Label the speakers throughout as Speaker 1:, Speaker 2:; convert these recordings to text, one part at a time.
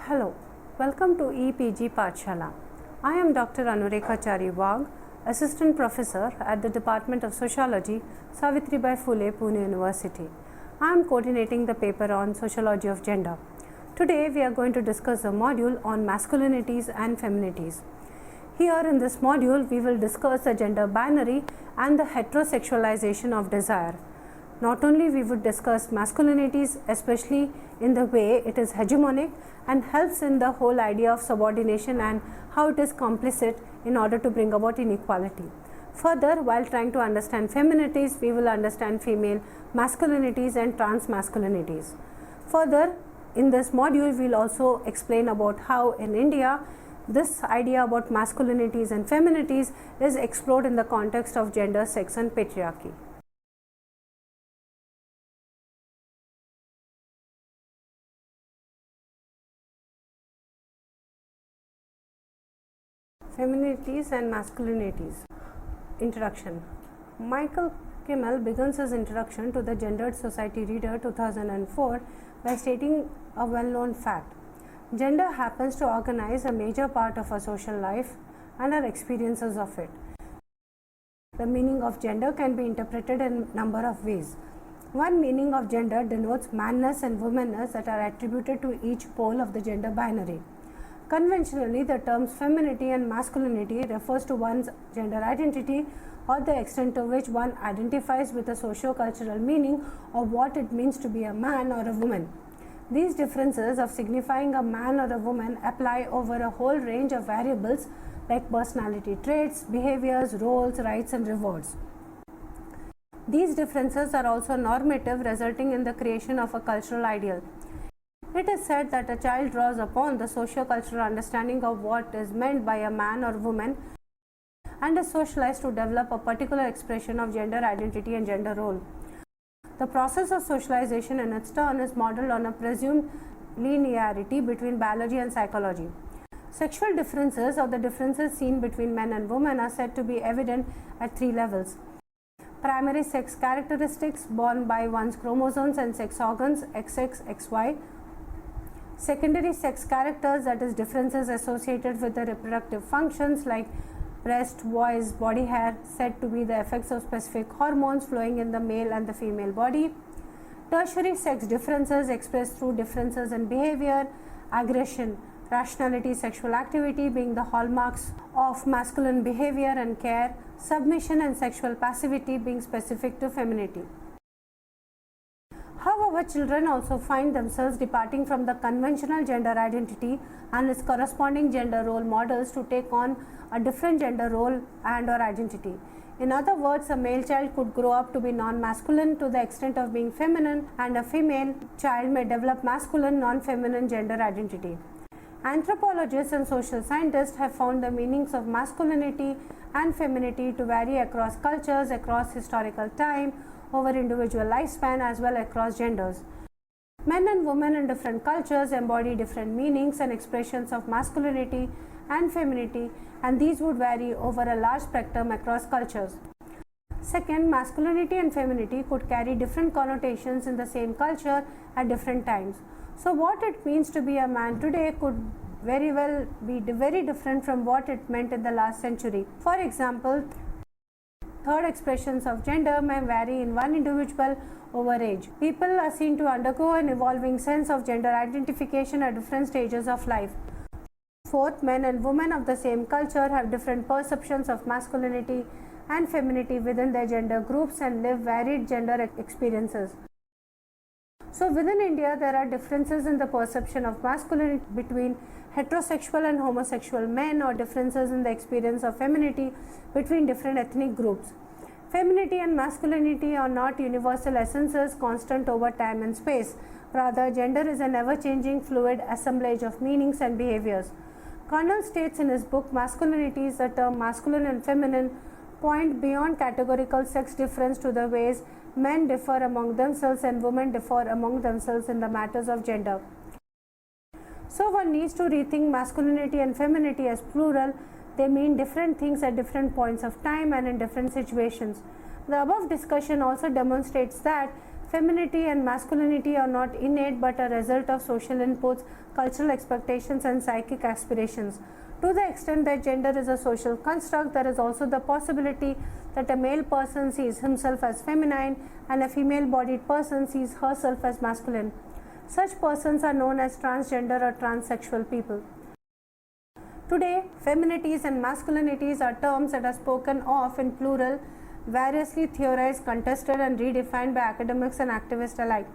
Speaker 1: Hello, welcome to EPG Pathshala. I am Dr. Anurekha Chariwag, Assistant Professor at the Department of Sociology, Savitribai Phule, Pune University. I am coordinating the paper on Sociology of Gender. Today we are going to discuss a module on masculinities and feminities. Here in this module we will discuss the gender binary and the heterosexualization of desire. Not only we would discuss masculinities, especially in the way it is hegemonic and helps in the whole idea of subordination and how it is complicit in order to bring about inequality. Further, while trying to understand feminities, we will understand female masculinities and trans masculinities. Further, in this module we will also explain about how in India this idea about masculinities and feminities is explored in the context of gender, sex and patriarchy. Feminities and masculinities. Introduction. Michael Kimmel begins his introduction to the Gendered Society Reader 2004 by stating a well-known fact. Gender happens to organize a major part of our social life and our experiences of it. The meaning of gender can be interpreted in a number of ways. One meaning of gender denotes manness and womanness that are attributed to each pole of the gender binary. Conventionally, the terms femininity and masculinity refers to one's gender identity or the extent to which one identifies with a socio-cultural meaning of what it means to be a man or a woman. These differences of signifying a man or a woman apply over a whole range of variables like personality traits, behaviors, roles, rights and rewards. These differences are also normative, resulting in the creation of a cultural ideal. It is said that a child draws upon the socio-cultural understanding of what is meant by a man or woman and is socialized to develop a particular expression of gender identity and gender role. The process of socialization in its turn is modeled on a presumed linearity between biology and psychology. Sexual differences or the differences seen between men and women are said to be evident at three levels. Primary sex characteristics borne by one's chromosomes and sex organs XX, XY. Secondary sex characters, that is differences associated with the reproductive functions like breast, voice, body hair, said to be the effects of specific hormones flowing in the male and the female body. Tertiary sex differences expressed through differences in behavior, aggression, rationality, sexual activity being the hallmarks of masculine behavior and care, submission and sexual passivity being specific to femininity. However, children also find themselves departing from the conventional gender identity and its corresponding gender role models to take on a different gender role and or identity. In other words, a male child could grow up to be non-masculine to the extent of being feminine, and a female child may develop masculine, non-feminine gender identity. Anthropologists and social scientists have found the meanings of masculinity and femininity to vary across cultures, across historical time, over individual lifespan as well across genders. Men and women in different cultures embody different meanings and expressions of masculinity and femininity, and these would vary over a large spectrum across cultures. Second, masculinity and femininity could carry different connotations in the same culture at different times. So what it means to be a man today could very well be very different from what it meant in the last century. For example, third expressions of gender may vary in one individual over age. People are seen to undergo an evolving sense of gender identification at different stages of life. Fourth, men and women of the same culture have different perceptions of masculinity and femininity within their gender groups and live varied gender experiences. So within India, there are differences in the perception of masculinity between heterosexual and homosexual men, or differences in the experience of femininity between different ethnic groups. Femininity and masculinity are not universal essences constant over time and space. Rather, gender is an ever-changing fluid assemblage of meanings and behaviors. Connell states in his book Masculinities, the term masculine and feminine point beyond categorical sex difference to the ways men differ among themselves and women differ among themselves in the matters of gender. So one needs to rethink masculinity and femininity as plural. They mean different things at different points of time and in different situations. The above discussion also demonstrates that Femininity and masculinity are not innate but a result of social inputs, cultural expectations, and psychic aspirations. To the extent that gender is a social construct, there is also the possibility that a male person sees himself as feminine and a female bodied person sees herself as masculine. Such persons are known as transgender or transsexual people. Today, feminities and masculinities are terms that are spoken of in plural, variously theorized, contested, and redefined by academics and activists alike.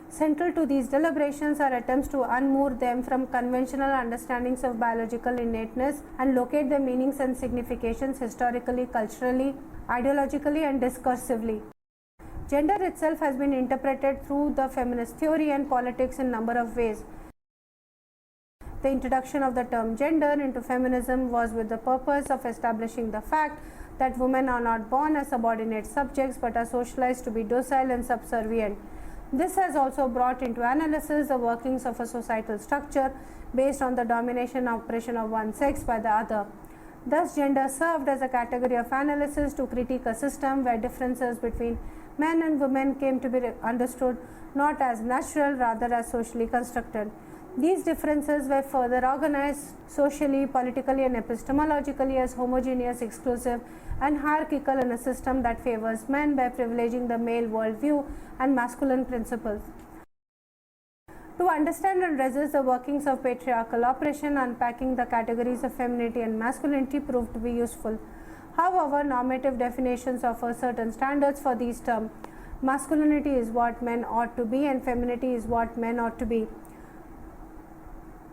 Speaker 1: Central to these deliberations are attempts to unmoor them from conventional understandings of biological innateness and locate their meanings and significations historically, culturally, ideologically, and discursively. Gender itself has been interpreted through the feminist theory and politics in a number of ways. The introduction of the term gender into feminism was with the purpose of establishing the fact that women are not born as subordinate subjects but are socialized to be docile and subservient. This has also brought into analysis the workings of a societal structure based on the domination and oppression of one sex by the other. Thus, gender served as a category of analysis to critique a system where differences between men and women came to be understood not as natural, rather as socially constructed. These differences were further organized socially, politically, and epistemologically as homogeneous, exclusive, and hierarchical in a system that favors men by privileging the male worldview and masculine principles. To understand and resist the workings of patriarchal oppression, unpacking the categories of femininity and masculinity proved to be useful. However, normative definitions offer certain standards for these terms. Masculinity is what men ought to be, and femininity is what men ought to be.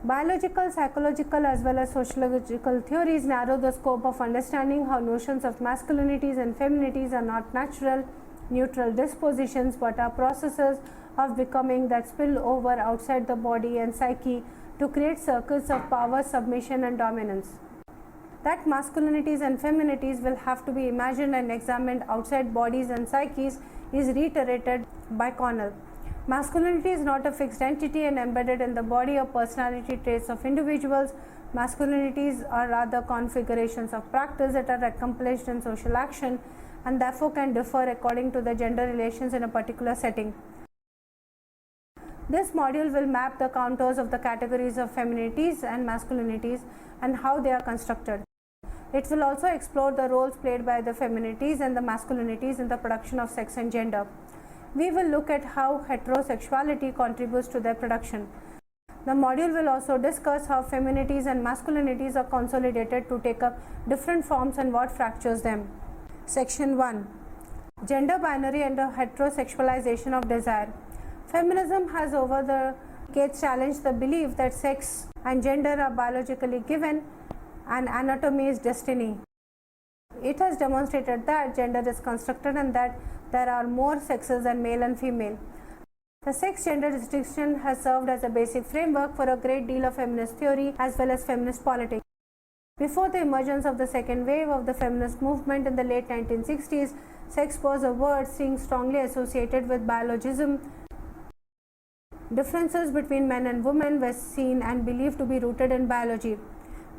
Speaker 1: Biological, psychological, as well as sociological theories narrow the scope of understanding how notions of masculinities and feminities are not natural, neutral dispositions but are processes of becoming that spill over outside the body and psyche to create circles of power, submission, and dominance. That masculinities and feminities will have to be imagined and examined outside bodies and psyches is reiterated by Connell. Masculinity is not a fixed entity and embedded in the body or personality traits of individuals. Masculinities are rather configurations of practice that are accomplished in social action and therefore can differ according to the gender relations in a particular setting. This module will map the contours of the categories of feminities and masculinities and how they are constructed. It will also explore the roles played by the feminities and the masculinities in the production of sex and gender. We will look at how heterosexuality contributes to their production. The module will also discuss how feminities and masculinities are consolidated to take up different forms and what fractures them. Section 1. Gender binary and the heterosexualization of desire. Feminism has over the decades challenged the belief that sex and gender are biologically given and anatomy is destiny. It has demonstrated that gender is constructed and that there are more sexes than male and female. The sex-gender distinction has served as a basic framework for a great deal of feminist theory as well as feminist politics. Before the emergence of the second wave of the feminist movement in the late 1960s, sex was a word seen strongly associated with biologism. Differences between men and women were seen and believed to be rooted in biology.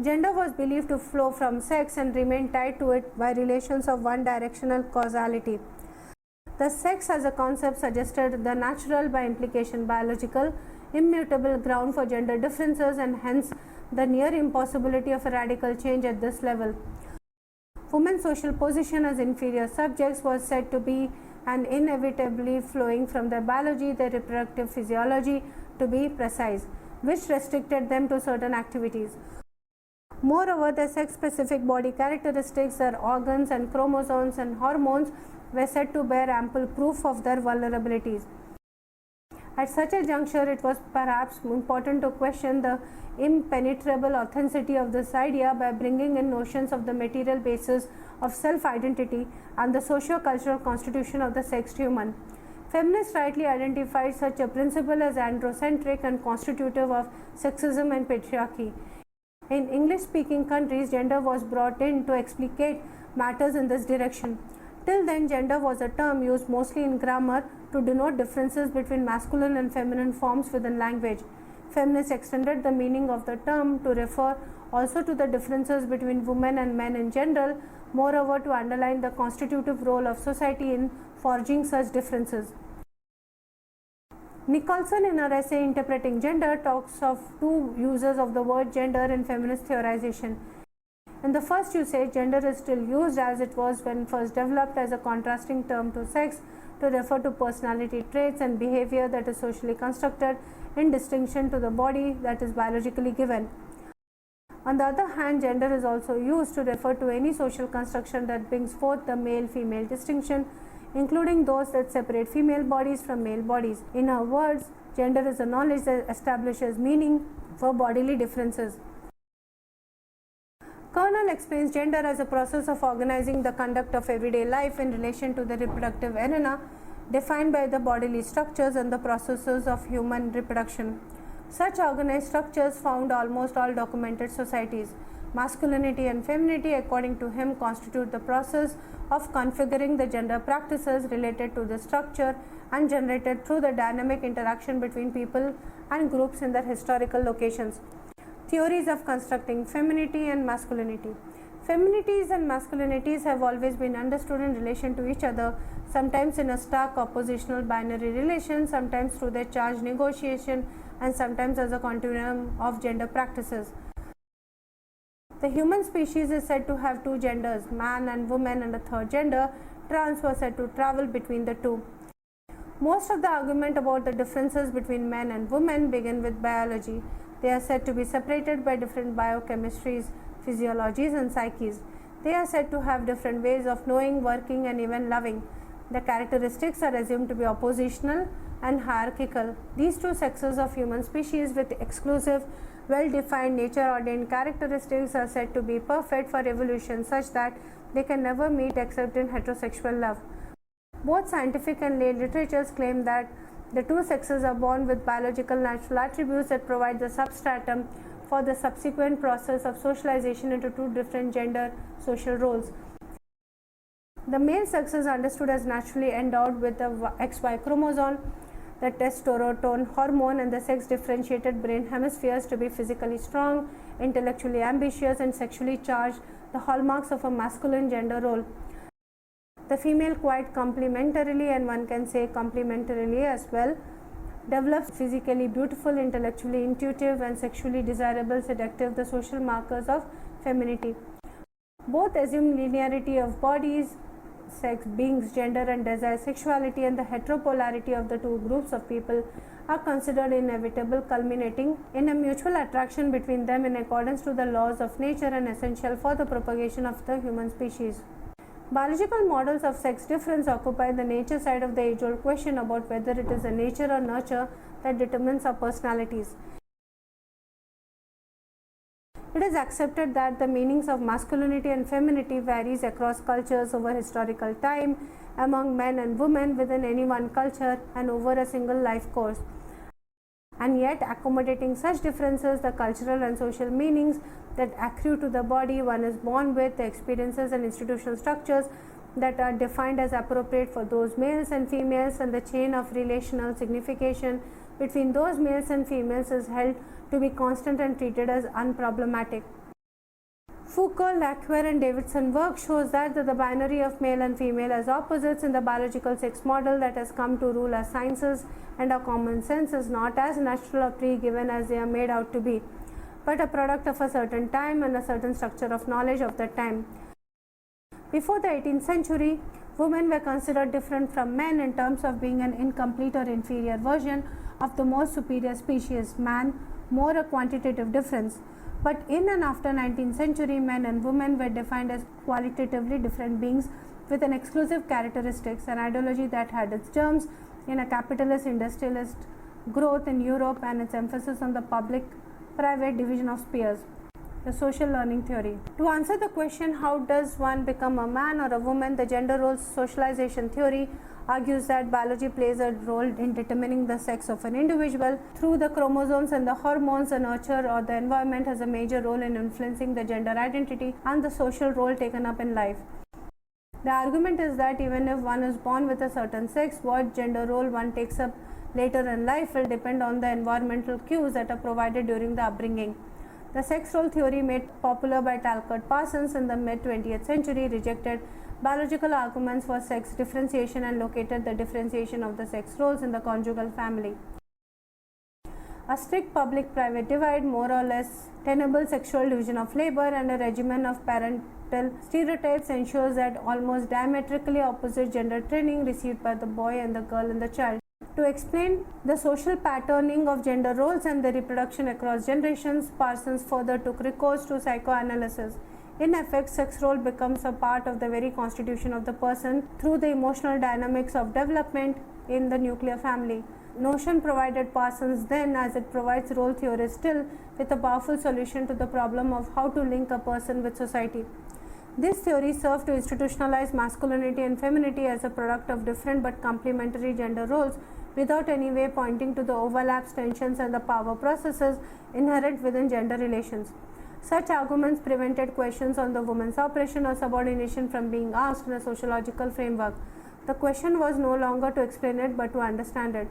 Speaker 1: Gender was believed to flow from sex and remain tied to it by relations of one-directional causality. The sex as a concept suggested the natural, by implication biological, immutable ground for gender differences and hence the near impossibility of a radical change at this level. Women's social position as inferior subjects was said to be and inevitably flowing from their biology, their reproductive physiology to be precise, which restricted them to certain activities. Moreover, their sex-specific body characteristics, their organs and chromosomes and hormones were said to bear ample proof of their vulnerabilities. At such a juncture, it was perhaps important to question the impenetrable authenticity of this idea by bringing in notions of the material basis of self-identity and the socio-cultural constitution of the sexed human. Feminists rightly identified such a principle as androcentric and constitutive of sexism and patriarchy. In English-speaking countries, gender was brought in to explicate matters in this direction. Till then, gender was a term used mostly in grammar to denote differences between masculine and feminine forms within language. Feminists extended the meaning of the term to refer also to the differences between women and men in general, moreover to underline the constitutive role of society in forging such differences. Nicholson, in her essay Interpreting Gender, talks of two uses of the word gender in feminist theorization. In the first usage, gender is still used as it was when first developed as a contrasting term to sex to refer to personality traits and behavior that is socially constructed in distinction to the body that is biologically given. On the other hand, gender is also used to refer to any social construction that brings forth the male-female distinction, including those that separate female bodies from male bodies. In other words, gender is a knowledge that establishes meaning for bodily differences. Kernel explains gender as a process of organizing the conduct of everyday life in relation to the reproductive arena defined by the bodily structures and the processes of human reproduction. Such organized structures found almost all documented societies. Masculinity and femininity, according to him, constitute the process of configuring the gender practices related to the structure and generated through the dynamic interaction between people and groups in their historical locations. Theories of constructing femininity and masculinity. Feminities and masculinities have always been understood in relation to each other, sometimes in a stark oppositional binary relation, sometimes through their charged negotiation, and sometimes as a continuum of gender practices. The human species is said to have two genders, man and woman, and a third gender, trans, was said to travel between the two. Most of the argument about the differences between men and women begin with biology. They are said to be separated by different biochemistries, physiologies, and psyches. They are said to have different ways of knowing, working, and even loving. The characteristics are assumed to be oppositional and hierarchical. These two sexes of human species with exclusive, well-defined nature-ordained characteristics are said to be perfect for evolution, such that they can never meet except in heterosexual love. Both scientific and lay literatures claim that the two sexes are born with biological natural attributes that provide the substratum for the subsequent process of socialization into two different gender social roles. The male sex is understood as naturally endowed with the XY chromosome, the testosterone hormone, and the sex differentiated brain hemispheres to be physically strong, intellectually ambitious, and sexually charged, the hallmarks of a masculine gender role. The female quite complementarily, and one can say complementarily as well, develops physically beautiful, intellectually intuitive, and sexually desirable, seductive, the social markers of femininity. Both assume linearity of bodies, sex, beings, gender, and desire, sexuality, and the heteropolarity of the two groups of people are considered inevitable, culminating in a mutual attraction between them in accordance to the laws of nature and essential for the propagation of the human species. Biological models of sex difference occupy the nature side of the age-old question about whether it is a nature or nurture that determines our personalities. It is accepted that the meanings of masculinity and femininity varies across cultures over historical time, among men and women within any one culture, and over a single life course. And yet, accommodating such differences, the cultural and social meanings that accrue to the body one is born with, the experiences and institutional structures that are defined as appropriate for those males and females, and the chain of relational signification between those males and females is held to be constant and treated as unproblematic. Foucault, Laqueur, and Davidson work shows that the binary of male and female as opposites in the biological sex model that has come to rule our sciences and our common sense is not as natural or pre-given as they are made out to be, but a product of a certain time and a certain structure of knowledge of that time. Before the 18th century, women were considered different from men in terms of being an incomplete or inferior version of the more superior species, man, more a quantitative difference. But in and after 19th century, men and women were defined as qualitatively different beings with an exclusive characteristics, an ideology that had its germs in a capitalist industrialist growth in Europe and its emphasis on the public-private division of spheres. The social learning theory. To answer the question, how does one become a man or a woman, the gender roles socialization theory argues that biology plays a role in determining the sex of an individual. Through the chromosomes and the hormones, the nurture or the environment has a major role in influencing the gender identity and the social role taken up in life. The argument is that even if one is born with a certain sex, what gender role one takes up later in life will depend on the environmental cues that are provided during the upbringing. The sex role theory, made popular by Talcott Parsons in the mid-20th century, rejected biological arguments for sex differentiation and located the differentiation of the sex roles in the conjugal family. A strict public-private divide, more or less tenable sexual division of labor, and a regimen of parental stereotypes ensures that almost diametrically opposite gender training received by the boy and the girl in the child. To explain the social patterning of gender roles and the reproduction across generations, Parsons further took recourse to psychoanalysis. In effect, sex role becomes a part of the very constitution of the person through the emotional dynamics of development in the nuclear family. Notion provided Parsons then, as it provides role theory still, with a powerful solution to the problem of how to link a person with society. This theory served to institutionalize masculinity and femininity as a product of different but complementary gender roles, without any way pointing to the overlaps, tensions, and the power processes inherent within gender relations. Such arguments prevented questions on the woman's oppression or subordination from being asked in a sociological framework. The question was no longer to explain it but to understand it.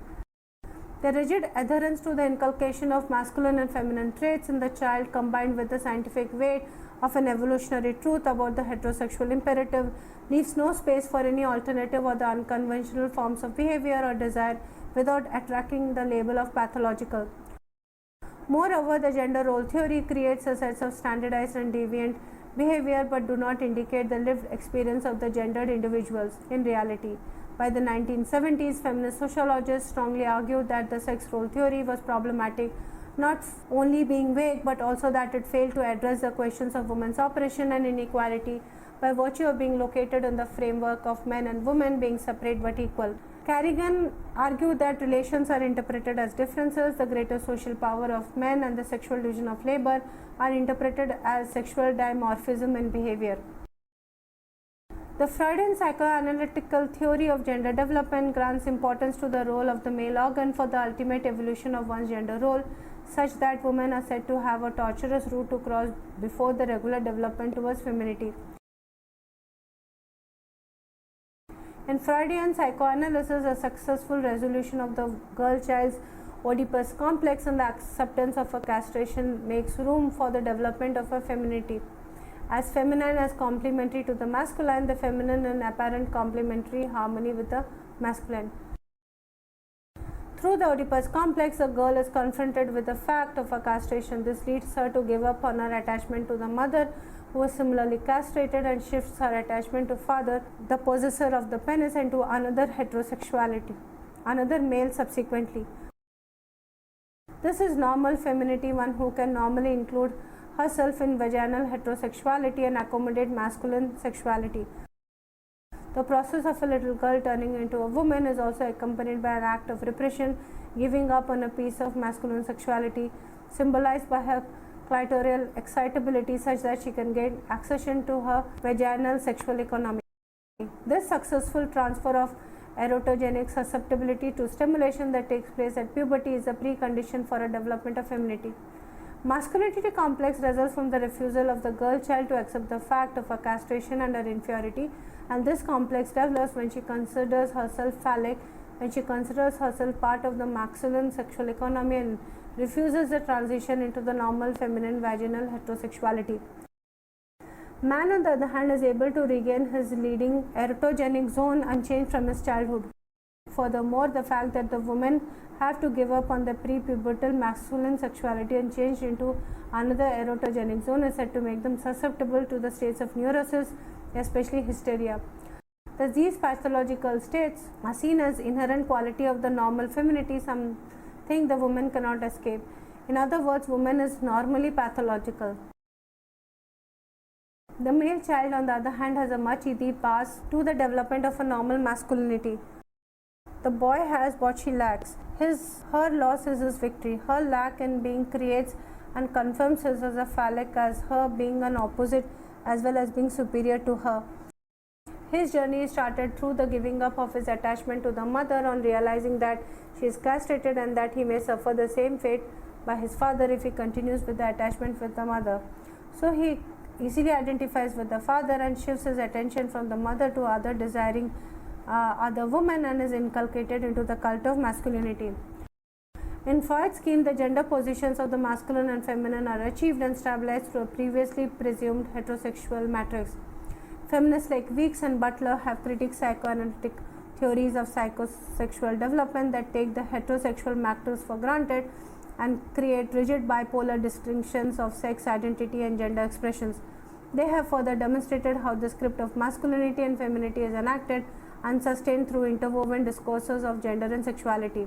Speaker 1: The rigid adherence to the inculcation of masculine and feminine traits in the child, combined with the scientific weight of an evolutionary truth about the heterosexual imperative, leaves no space for any alternative or the unconventional forms of behavior or desire without attracting the label of pathological. Moreover, the gender role theory creates a set of standardized and deviant behavior but do not indicate the lived experience of the gendered individuals in reality. By the 1970s, feminist sociologists strongly argued that the sex role theory was problematic, not only being vague but also that it failed to address the questions of women's oppression and inequality by virtue of being located in the framework of men and women being separate but equal. Carrigan argued that relations are interpreted as differences, the greater social power of men and the sexual division of labor are interpreted as sexual dimorphism in behavior. The Freudian psychoanalytical theory of gender development grants importance to the role of the male organ for the ultimate evolution of one's gender role, such that women are said to have a tortuous route to cross before the regular development towards femininity. In Freudian psychoanalysis, a successful resolution of the girl-child's Oedipus complex and the acceptance of a castration makes room for the development of a femininity. As feminine as complementary to the masculine, the feminine in apparent complementary harmony with the masculine. Through the Oedipus complex, a girl is confronted with the fact of a castration. This leads her to give up on her attachment to the mother, who is similarly castrated, and shifts her attachment to father, the possessor of the penis, into another heterosexuality, another male subsequently. This is normal femininity, one who can normally include herself in vaginal heterosexuality and accommodate masculine sexuality. The process of a little girl turning into a woman is also accompanied by an act of repression, giving up on a piece of masculine sexuality, symbolized by her clitoral excitability, such that she can gain accession to her vaginal sexual economy. This successful transfer of erotogenic susceptibility to stimulation that takes place at puberty is a precondition for a development of femininity. Masculinity complex results from the refusal of the girl child to accept the fact of her castration and her inferiority, and this complex develops when she considers herself phallic, when she considers herself part of the masculine sexual economy and refuses the transition into the normal feminine vaginal heterosexuality. Man, on the other hand, is able to regain his leading erotogenic zone unchanged from his childhood. Furthermore, the fact that the women have to give up on the pre-pubertal masculine sexuality and change into another erotogenic zone is said to make them susceptible to the states of neurosis, especially hysteria. Thus, these pathological states are seen as inherent quality of the normal femininity, something the woman cannot escape. In other words, woman is normally pathological. The male child, on the other hand, has a much easy path to the development of a normal masculinity. The boy has what she lacks. Her loss is his victory. Her lack in being creates and confirms his as a phallic, as her being an opposite as well as being superior to her. His journey started through the giving up of his attachment to the mother on realizing that she is castrated and that he may suffer the same fate by his father if he continues with the attachment with the mother. So he easily identifies with the father and shifts his attention from the mother to other desiring other woman and is inculcated into the cult of masculinity. In Freud's scheme, the gender positions of the masculine and feminine are achieved and stabilized through a previously presumed heterosexual matrix. Feminists like Weeks and Butler have critiqued psychoanalytic theories of psychosexual development that take the heterosexual matrix for granted and create rigid bipolar distinctions of sex identity and gender expressions. They have further demonstrated how the script of masculinity and femininity is enacted and sustained through interwoven discourses of gender and sexuality.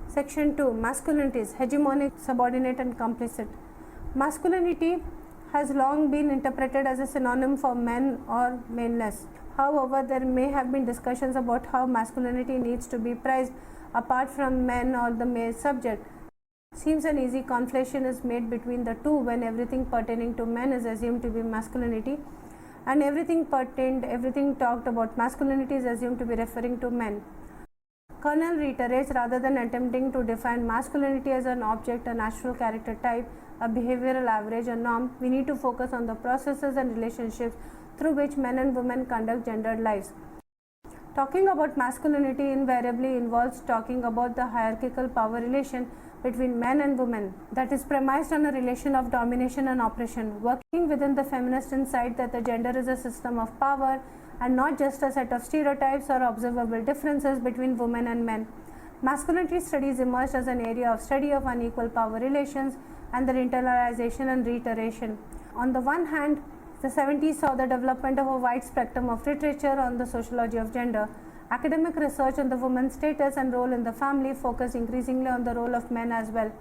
Speaker 1: Section 2. Masculinities: hegemonic, subordinate and complicit. Masculinity has long been interpreted as a synonym for men or maneness. However, there may have been discussions about how masculinity needs to be prized apart from men or the male subject. Seems an easy conflation is made between the two when everything pertaining to men is assumed to be masculinity, and everything talked about masculinity is assumed to be referring to men. Kernel reiterates, rather than attempting to define masculinity as an object, a natural character type, a behavioral average, a norm, we need to focus on the processes and relationships through which men and women conduct gendered lives. Talking about masculinity invariably involves talking about the hierarchical power relation between men and women that is premised on a relation of domination and oppression, working within the feminist insight that the gender is a system of power and not just a set of stereotypes or observable differences between women and men. Masculinity studies emerged as an area of study of unequal power relations and their internalization and reiteration. On the one hand, the 70s saw the development of a wide spectrum of literature on the sociology of gender. Academic research on the woman's status and role in the family focused increasingly on the role of men as well.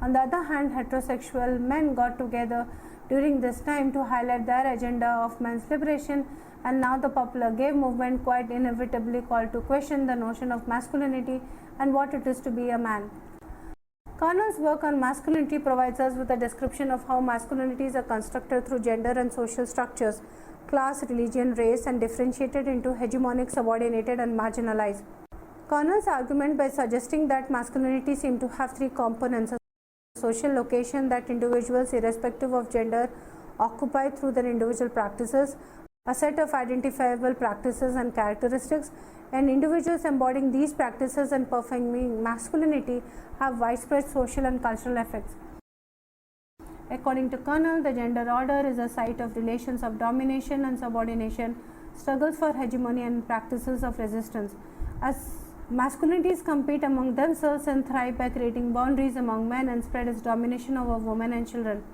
Speaker 1: On the other hand, heterosexual men got together during this time to highlight their agenda of men's liberation, and now the popular gay movement quite inevitably called to question the notion of masculinity and what it is to be a man. Kernel's work on masculinity provides us with a description of how masculinities are constructed through gender and social structures, class, religion, race, and differentiated into hegemonic, subordinated, and marginalized. Kernel's argument by suggesting that masculinity seemed to have three components: a social location that individuals, irrespective of gender, occupy through their individual practices, a set of identifiable practices and characteristics, and individuals embodying these practices and performing masculinity have widespread social and cultural effects. According to Kernel, the gender order is a site of relations of domination and subordination, struggles for hegemony, and practices of resistance. As masculinities compete among themselves and thrive by creating boundaries among men and spread its domination over women and children.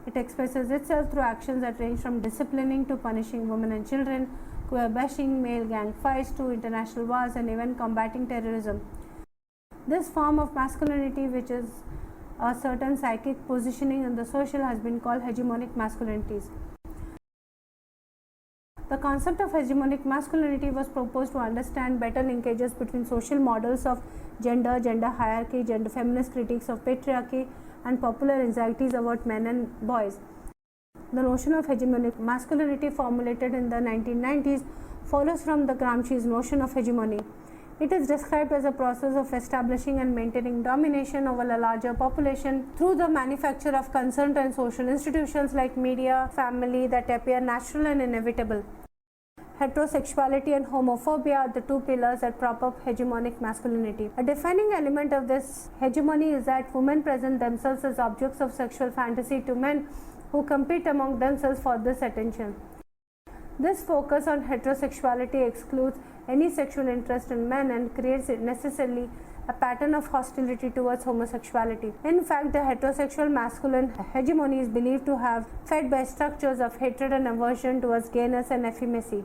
Speaker 1: It expresses itself through actions that range from disciplining to punishing women and children, queer bashing, male gang fights to international wars, and even combating terrorism. This form of masculinity, which is a certain psychic positioning in the social, has been called hegemonic masculinities. The concept of hegemonic masculinity was proposed to understand better linkages between social models of gender, gender hierarchy, gender feminist critiques of patriarchy, and popular anxieties about men and boys. The notion of hegemonic masculinity, formulated in the 1990s, follows from the Gramsci's notion of hegemony. It is described as a process of establishing and maintaining domination over a larger population through the manufacture of consent and social institutions like media, family that appear natural and inevitable. Heterosexuality and homophobia are the two pillars that prop up hegemonic masculinity. A defining element of this hegemony is that women present themselves as objects of sexual fantasy to men who compete among themselves for this attention. This focus on heterosexuality excludes any sexual interest in men and creates necessarily a pattern of hostility towards homosexuality. In fact, the heterosexual masculine hegemony is believed to have fed by structures of hatred and aversion towards gayness and effeminacy.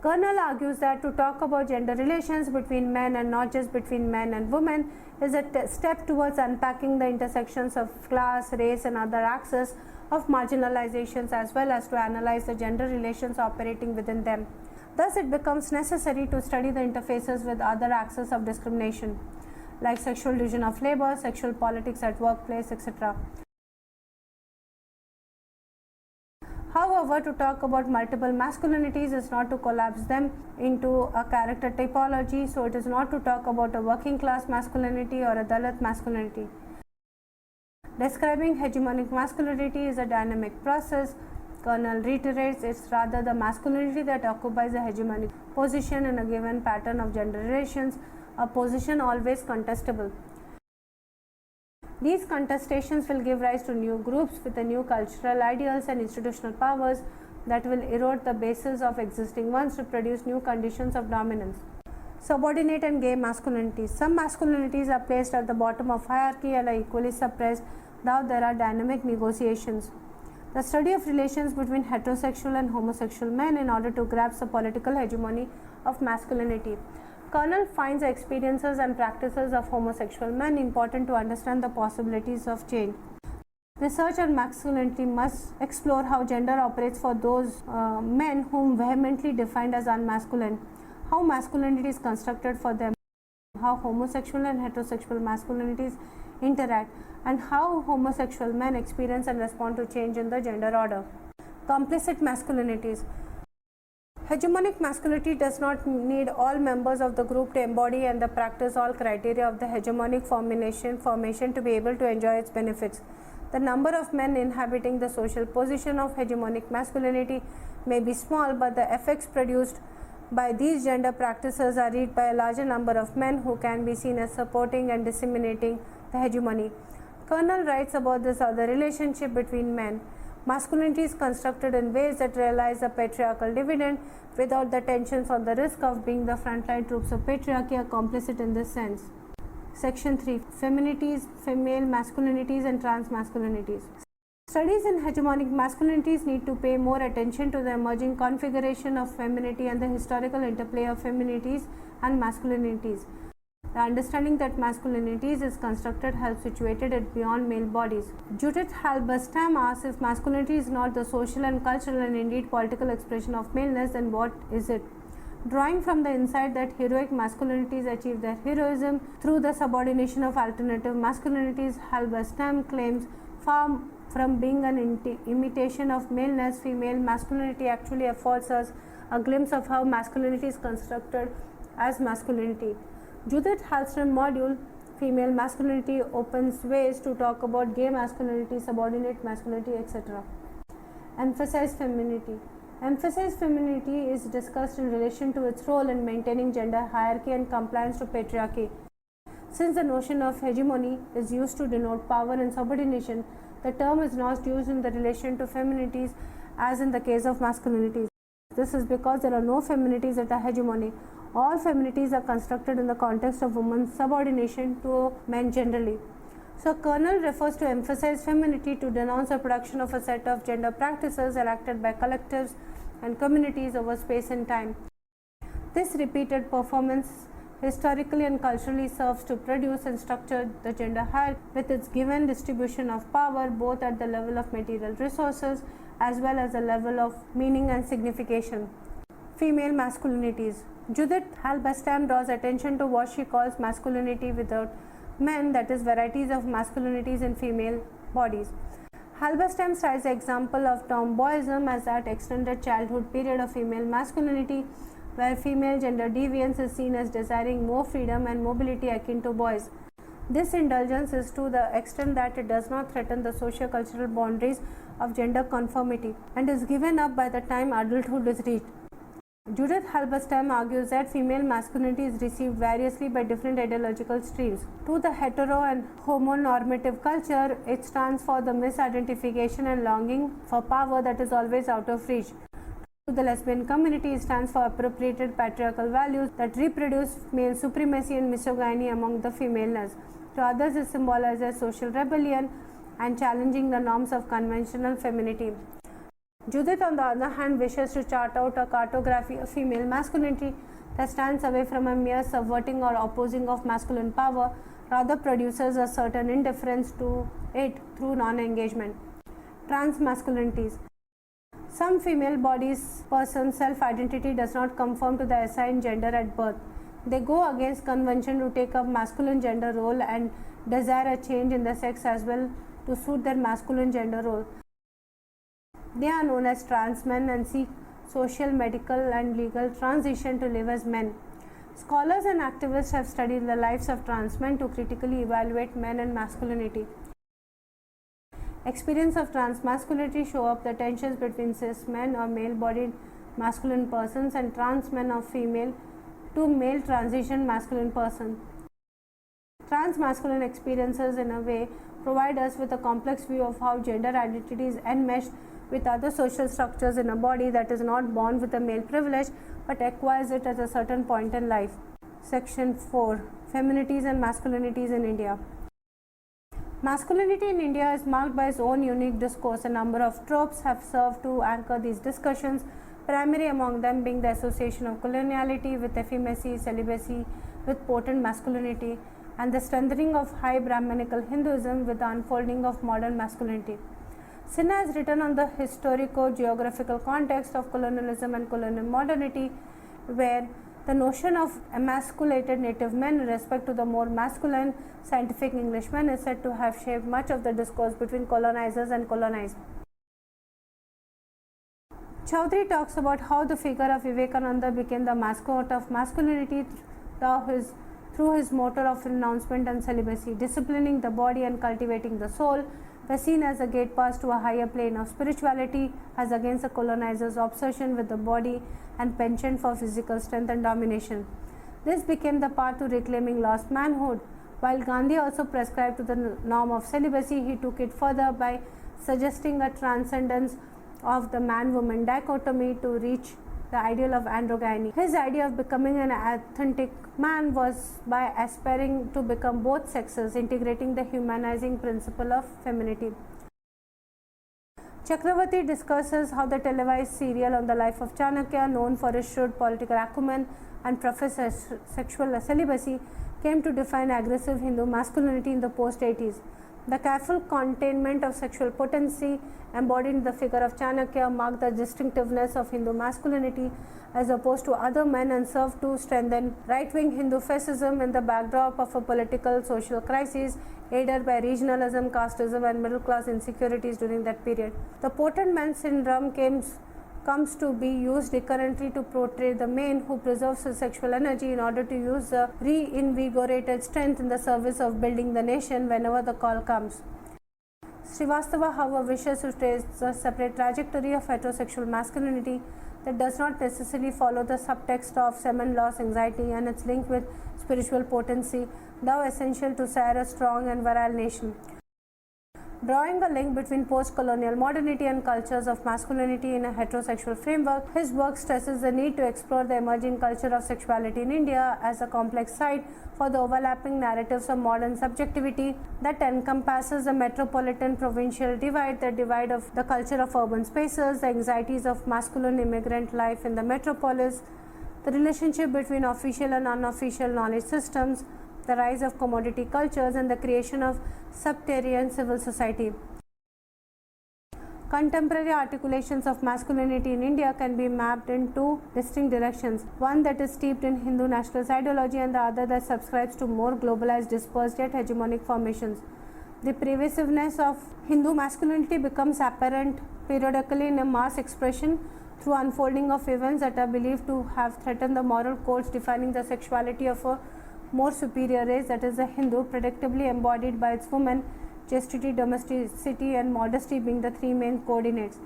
Speaker 1: Kernel argues that to talk about gender relations between men and not just between men and women is a step towards unpacking the intersections of class, race, and other axes of marginalizations, as well as to analyze the gender relations operating within them. Thus, it becomes necessary to study the interfaces with other axes of discrimination, like sexual division of labor, sexual politics at workplace, etc. However, to talk about multiple masculinities is not to collapse them into a character typology, so it is not to talk about a working class masculinity or a Dalit masculinity. Describing hegemonic masculinity is a dynamic process. Kernel reiterates it's rather the masculinity that occupies a hegemonic position in a given pattern of gender relations, a position always contestable. These contestations will give rise to new groups with the new cultural ideals and institutional powers that will erode the basis of existing ones to produce new conditions of dominance. Subordinate and gay masculinities. Some masculinities are placed at the bottom of hierarchy and are equally suppressed, though there are dynamic negotiations. The study of relations between heterosexual and homosexual men in order to grasp the political hegemony of masculinity. Kernel finds the experiences and practices of homosexual men important to understand the possibilities of change. Research on masculinity must explore how gender operates for those men whom vehemently defined as unmasculine, how masculinity is constructed for them, how homosexual and heterosexual masculinities interact, and how homosexual men experience and respond to change in the gender order. Complicit masculinities. Hegemonic masculinity does not need all members of the group to embody and practice all criteria of the hegemonic formation to be able to enjoy its benefits. The number of men inhabiting the social position of hegemonic masculinity may be small, but the effects produced by these gender practices are reached by a larger number of men who can be seen as supporting and disseminating the hegemony. Kernel writes about this other relationship between men. Masculinity is constructed in ways that realize the patriarchal dividend without the tensions or the risk of being the frontline troops of patriarchy are complicit in this sense. Section 3. Feminities, female masculinities and trans masculinities. Studies in hegemonic masculinities need to pay more attention to the emerging configuration of femininity and the historical interplay of feminities and masculinities. The understanding that masculinities is constructed helps situated it beyond male bodies. Judith Halberstam asks, if masculinity is not the social and cultural and indeed political expression of maleness, then what is it? Drawing from the insight that heroic masculinities achieve their heroism through the subordination of alternative masculinities, Halberstam claims far from being an imitation of maleness, female masculinity actually affords us a glimpse of how masculinity is constructed as masculinity. Judith Halberstam module, female masculinity, opens ways to talk about gay masculinity, subordinate masculinity, etc. Emphasize femininity. Emphasize femininity is discussed in relation to its role in maintaining gender hierarchy and compliance to patriarchy. Since the notion of hegemony is used to denote power and subordination, the term is not used in the relation to feminities as in the case of masculinities. This is because there are no feminities at the hegemony. All feminities are constructed in the context of women's subordination to men generally. So, Kernel refers to emphasize femininity to denounce the production of a set of gender practices enacted by collectives and communities over space and time. This repeated performance historically and culturally serves to produce and structure the gender hierarchy with its given distribution of power both at the level of material resources as well as the level of meaning and signification. Female masculinities. Judith Halberstam draws attention to what she calls masculinity without men, that is, varieties of masculinities in female bodies. Halberstam cites the example of tomboyism as that extended childhood period of female masculinity, where female gender deviance is seen as desiring more freedom and mobility akin to boys. This indulgence is to the extent that it does not threaten the socio-cultural boundaries of gender conformity and is given up by the time adulthood is reached. Judith Halberstam argues that female masculinity is received variously by different ideological streams. To the hetero and homonormative culture, it stands for the misidentification and longing for power that is always out of reach. To the lesbian community, it stands for appropriated patriarchal values that reproduce male supremacy and misogyny among the femaleness. To others, it symbolizes social rebellion and challenging the norms of conventional femininity. Judith, on the other hand, wishes to chart out a cartography of female masculinity that stands away from a mere subverting or opposing of masculine power, rather produces a certain indifference to it through non-engagement. Trans masculinities. Some female bodies person's self-identity does not conform to the assigned gender at birth. They go against convention to take up masculine gender role and desire a change in the sex as well to suit their masculine gender role. They are known as trans men and seek social, medical and legal transition to live as men. Scholars and activists have studied the lives of trans men to critically evaluate men and masculinity. Experience of trans masculinity show up the tensions between cis men or male-bodied masculine persons and trans men or female to male transition masculine person. Trans masculine experiences in a way provide us with a complex view of how gender identity is enmeshed with other social structures in a body that is not born with a male privilege but acquires it at a certain point in life. Section 4. Feminities and Masculinities in India. Masculinity in India is marked by its own unique discourse. A number of tropes have served to anchor these discussions, primary among them being the association of coloniality with effeminacy, celibacy with potent masculinity, and the strengthening of high Brahmanical Hinduism with the unfolding of modern masculinity. Sinha has written on the historico-geographical context of colonialism and colonial modernity, where the notion of emasculated native men in respect to the more masculine scientific Englishmen is said to have shaped much of the discourse between colonizers and colonized. Chaudhary talks about how the figure of Vivekananda became the mascot of masculinity through his motto of renouncement and celibacy. Disciplining the body and cultivating the soul were seen as a gate pass to a higher plane of spirituality, as against the colonizer's obsession with the body and penchant for physical strength and domination. This became the path to reclaiming lost manhood. While Gandhi also prescribed to the norm of celibacy, he took it further by suggesting a transcendence of the man-woman dichotomy to reach the ideal of androgyny. His idea of becoming an authentic man was by aspiring to become both sexes, integrating the humanizing principle of femininity. Chakravarti discusses how the televised serial on the life of Chanakya, known for his shrewd political acumen and professed sexual celibacy, came to define aggressive Hindu masculinity in the post-80s. The careful containment of sexual potency embodied in the figure of Chanakya marked the distinctiveness of Hindu masculinity as opposed to other men and served to strengthen right-wing Hindu fascism in the backdrop of a political social crisis aided by regionalism, casteism and middle-class insecurities during that period. The potent man syndrome comes to be used recurrently to portray the man who preserves his sexual energy in order to use the reinvigorated strength in the service of building the nation whenever the call comes. Srivastava, however, wishes to trace a separate trajectory of heterosexual masculinity that does not necessarily follow the subtext of semen loss anxiety and its link with spiritual potency, though essential to sire a strong and virile nation. Drawing a link between post-colonial modernity and cultures of masculinity in a heterosexual framework, his work stresses the need to explore the emerging culture of sexuality in India as a complex site for the overlapping narratives of modern subjectivity that encompasses the metropolitan-provincial divide, the divide of the culture of urban spaces, the anxieties of masculine immigrant life in the metropolis, the relationship between official and unofficial knowledge systems, the rise of commodity cultures, and the creation of subterranean civil society. Contemporary articulations of masculinity in India can be mapped in two distinct directions, one that is steeped in Hindu nationalist ideology and the other that subscribes to more globalized, dispersed yet hegemonic formations. The pervasiveness of Hindu masculinity becomes apparent periodically in a mass expression through unfolding of events that are believed to have threatened the moral codes defining the sexuality of a more superior race, that is the Hindu, predictably embodied by its women, chastity, domesticity and modesty being the three main coordinates.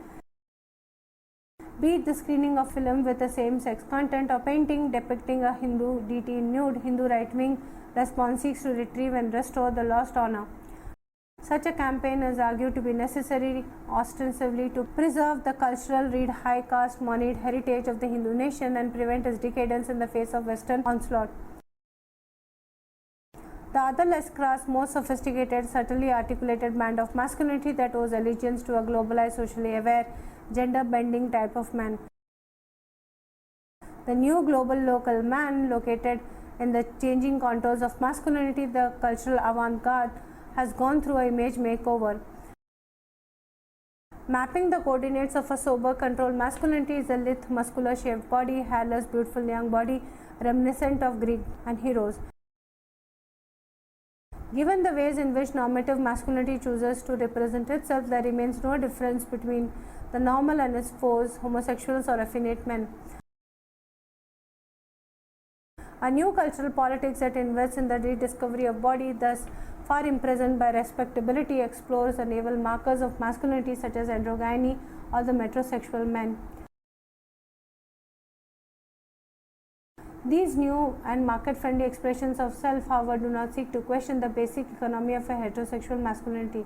Speaker 1: Be it the screening of film with a same-sex content or painting depicting a Hindu deity in nude, Hindu right-wing response seeks to retrieve and restore the lost honor. Such a campaign is argued to be necessary ostensibly to preserve the cultural, read high caste, moneyed heritage of the Hindu nation and prevent its decadence in the face of Western onslaught. The other less crass, more sophisticated, subtly articulated band of masculinity that owes allegiance to a globalized, socially aware, gender-bending type of man. The new global local man, located in the changing contours of masculinity, the cultural avant-garde, has gone through an image makeover. Mapping the coordinates of a sober, controlled masculinity is a lithe, muscular, shaved body, hairless, beautiful young body, reminiscent of Greek and heroes. Given the ways in which normative masculinity chooses to represent itself, there remains no difference between the normal and its foes, homosexuals or effeminate men. A new cultural politics that invests in the rediscovery of body, thus far imprisoned by respectability, explores the naval markers of masculinity such as androgyny or the metrosexual men. These new and market-friendly expressions of self, however, do not seek to question the basic economy of a heterosexual masculinity.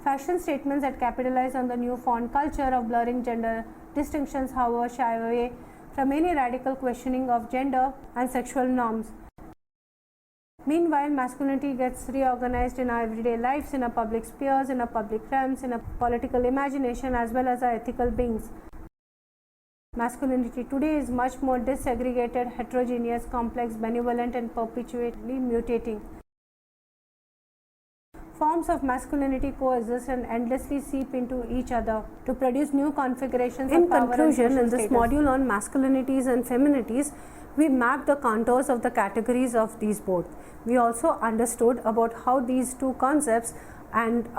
Speaker 1: Fashion statements that capitalize on the newfound culture of blurring gender distinctions, however, shy away from any radical questioning of gender and sexual norms. Meanwhile, masculinity gets reorganized in our everyday lives, in our public spheres, in our public realms, in our political imagination, as well as our ethical beings. Masculinity today is much more disaggregated, heterogeneous, complex, benevolent, and perpetually mutating. Forms of masculinity coexist and endlessly seep into each other to produce new configurations of power. In conclusion, in this module on masculinities and feminities, we mapped the contours of the categories of these both. We also understood about how these two concepts and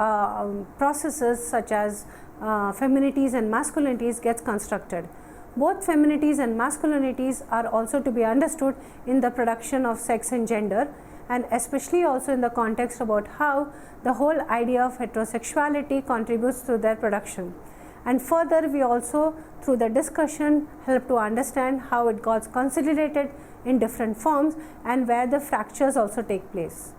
Speaker 1: processes such as feminities and masculinities gets constructed. Both feminities and masculinities are also to be understood in the production of sex and gender, and especially also in the context about how the whole idea of heterosexuality contributes to their production. And further, we also through the discussion help to understand how it got consolidated in different forms and where the fractures also take place.